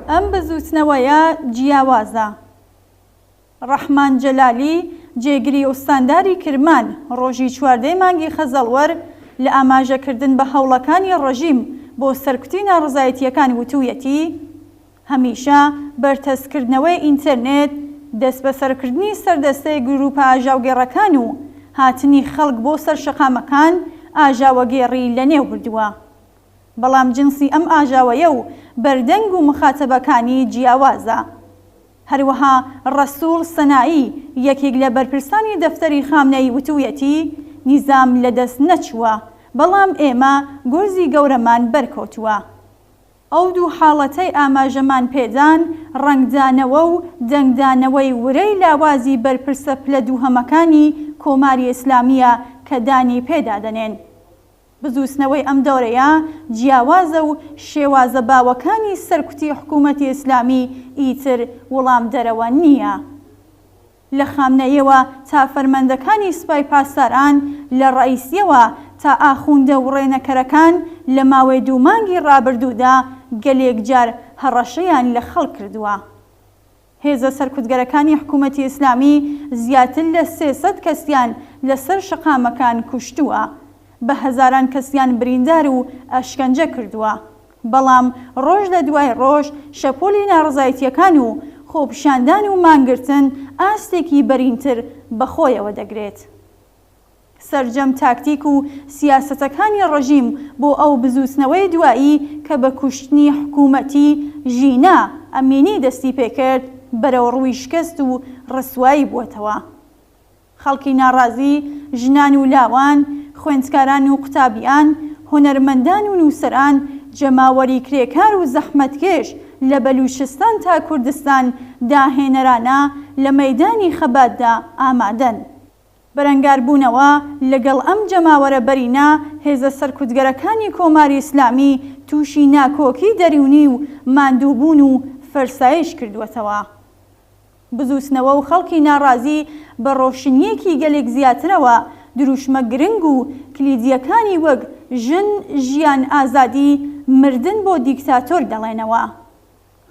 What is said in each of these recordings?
ئەم بزوتنەوەیە جیاوازە. ڕەحمان جەلالی جێگری ئوستانداری کرمان ڕۆژی 14 مانگی خەزەڵوەر لە ئاماژەکردن بە هەوڵەکانی ڕەژیم بۆ سەرکوتی ناڕزایەتیەکان وتوویەتی هەمیشە بەرتەسکردنەوەی ئینتەرنێت دەست بە سەرکردنی سەردەستەی گروپە ئاژاوگێڕەکان و هاتنی خەڵک بۆ سەر شەقامەکان ئاژاوەگێڕی لە نێو بردووە. بەڵام جنسی ئەم ئاژاوەیە و بەردەنگ و مخاتەبەکانی جیاوازە. هەروەها ڕەسوول سەنایی یەکێک لە بەرپرسانی دەفتەری خامنەی وتوویەتی نیزام لەدەست نەچووە بەڵام ئێمە گۆرزی گەورەمان بەرکەوتووە. ئەو دوو حاڵەتەی ئاماژەمان پێدان ڕەنگدانەوە و دەنگدانەوەی ورەی لاوازی بەرپرسە پلە دووهەمەکانی کۆماری ئیسلامیە کە دانی پێدادەنێن. بزوسنەوەی ئەم دەورەیە جیاوازە و شێوازە باوەکانی سەرکوتی حکوومەتی ئیسلامی ئیتر وەڵام دەرەوە نییە. لە خامنەیەوە تا فەرماندەکانی سوپای پاسداران لە ڕئیسیەوە تا ئاخوندە و ڕێنەکەرەکان لە ماوەی 2 مانگی ڕابردوودا گەلێک جار هەڕەشەیان لە خەڵک کردووە. هێزە سەرکوتگەرەکانی حکوومەتی ئیسلامی زیاتر لە 300 کەسیان لەسەر شەقامەکان کوشتووە، بە هەزاران کەسیان بریندار و ئەشکەنجە کردووە. بەڵام ڕۆژ لە دوای ڕۆژ شەپۆلی ناڕزایەتیەکان و خۆپیشاندان و مانگرتن ئاستێکی بەرینتر بەخۆیەوە دەگرێت. سەرجەم تاکتیک و سیاسەتەکانی ڕەژیم بۆ ئەو بزوسنەوەی دوایی کە بە کوشتنی حکوومەتی ژینا ئەمینی دەستی پێکرد بەرەو ڕووی شکست و ڕسوایی بووەتەوە. خەڵکی ناڕازی، ژنان و لاوان، خوێندکاران و قوتابیان، هونەرمەندان و نووسەران، جەماوەری کرێکار و زەحمەتکێش لە بەلوچستان تا کوردستان داهێنەرانە لە مەیدانی خەباتدا ئامادەن. بەرەنگاربوونەوە لەگەڵ ئەم جەماوەرە بەرینە هێزە سەرکوتگەرەکانی کۆماری ئیسلامی تووشی ناکۆکی دەریونی و ماندووبوون و فەرسایش کردووەتەوە. بزوسنەوە و خەڵکی ناڕازی بە ڕۆشنیەکی گەلێک زیاترەوە دروشمە گرنگ و کلیدیەکانی وەک ژن، ژیان، ئازادی، مردن بۆ دیکتاتۆر دەڵێنەوە.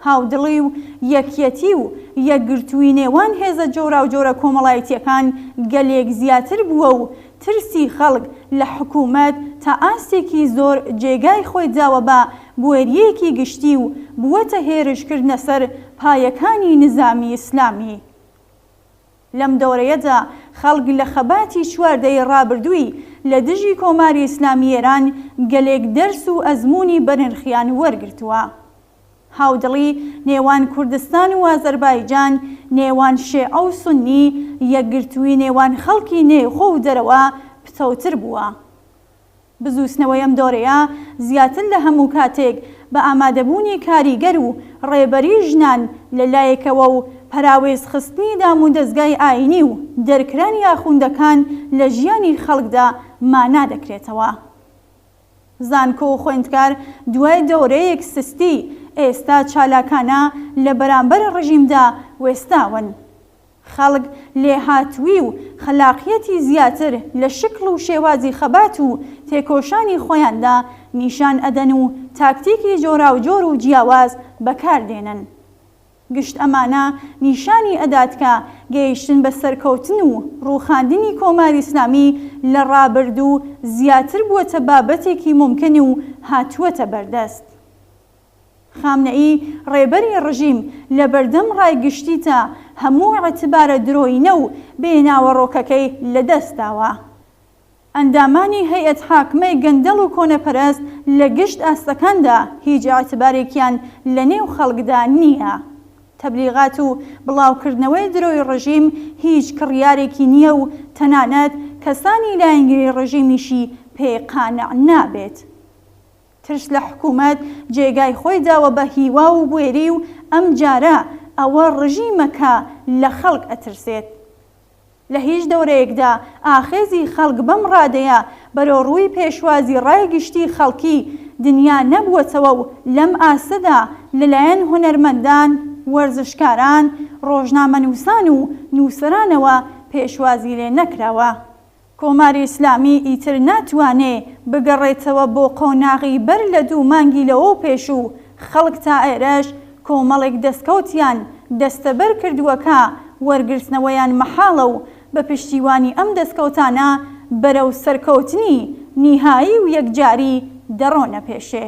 هاودڵی و یەکیەتی و یەکگرتووی نێوان هێزە جۆرا و جۆرە کۆمەڵایەتیەکان گەلێک زیاتر بووە و ترسی خەڵک لە حکوومەت تا ئاستێکی زۆر جێگای خۆی داوە بە بوێریەکی گشتی و بووەتە هێرشکردنە سەر پایەکانی نظامی ئیسلامی. لەم دەورەیەدا خەڵک لە خەباتی 14 ڕابردووی لە دژی کۆماری ئیسلامی ئێران گەلێک دەرس و ئەزموونی بەنرخیان وەرگرتووە. هاودڵی نێوان کوردستان و ئازەربایجان، نێوان شیعە و سونی، یەکگرتووی نێوان خەڵکی نێوخۆ و دەرەوە پتەوتر بووە. بزوسنەوەی ئەم دۆرەیە زیاتر لە هەموو کاتێک بە ئامادەبوونی کاریگەر و ڕێبەری ژنان لەلایەکەوە و پەراوێزخستنی دام و دەستگای ئاینی و دەرکرانی ئاخوندەکان لە ژیانی خەڵکدا مانا دەکرێتەوە. زانکۆ و خوێندکار دوای دەورەیەک سستی ئێستا چالاکانە لە بەرامبەر ڕژیمدا وێستاون. خەڵک لێهاتووی و خەلاقیەتی زیاتر لە شکل و شێوازی خەبات و تێکۆشانی خۆیاندا نیشان ئەدەن و تاکتیکی جۆرا و جۆر و جیاواز بەکاردێنن. گشت ئەمانە نیشانی ئەدات کە گەیشتن بە سەرکەوتن و ڕووخاندنی کۆماری ئیسلامی لە ڕابردوو زیاتر بووەتە بابەتێکی ممکن و هاتووەتە بەردەست. خامنەئی ڕێبەری ڕژیم لە بەردەم ڕایگشتیتە هەموو ئەعتیبارە درۆینە و بێناوەڕۆکەکەی لەدەستداوە. ئەندامانی هەیئەت حاکمەی گەندەڵ و کۆنەپەرست لە گشت ئاستەکاندا هیچ ئەعتیبارێکیان لە نێو خەڵکدا نییە. تەبلیغات و بڵاوکردنەوەی درۆی ڕژیم هیچ کڕیارێکی نییە و تەنانەت کەسانی لایەنگری ڕژیمیشی پێقانع نابێت. ترس لە حکوومەت جێگای خۆی داوە بە هیوا و بوێری و ئەم جارە ئەوە ڕژیمەکە لە خەڵک ئەترسێت. لە هیچ دەورەیەکدا ئاخێزی خەڵک بەم ڕادەیە بەرەو ڕووی پێشوازی ڕایگشتی خەڵکی دنیا نەبووەتەوە و لەم ئاستەدا لەلایەن هونەرمەندان، وەرزشکاران، ڕۆژنامەنووسان و نووسەرانەوە پێشوازی لێ نەکراوە. کۆماری ئیسلامی ئیتر ناتوانێ بگەڕێتەوە بۆ قۆناغی بەر لە 2 مانگی لەوە پێش و خەڵک تا ئێرەش کۆمەڵێک دەستکەوتیان دەستەبەر کردووەکە وەرگرتنەوەیان مەحاڵە و بە پشتیوانی ئەم دەستکەوتانە بەرەو سەرکەوتنی نیهایی و یەکجاری دەڕۆنە پێشێ.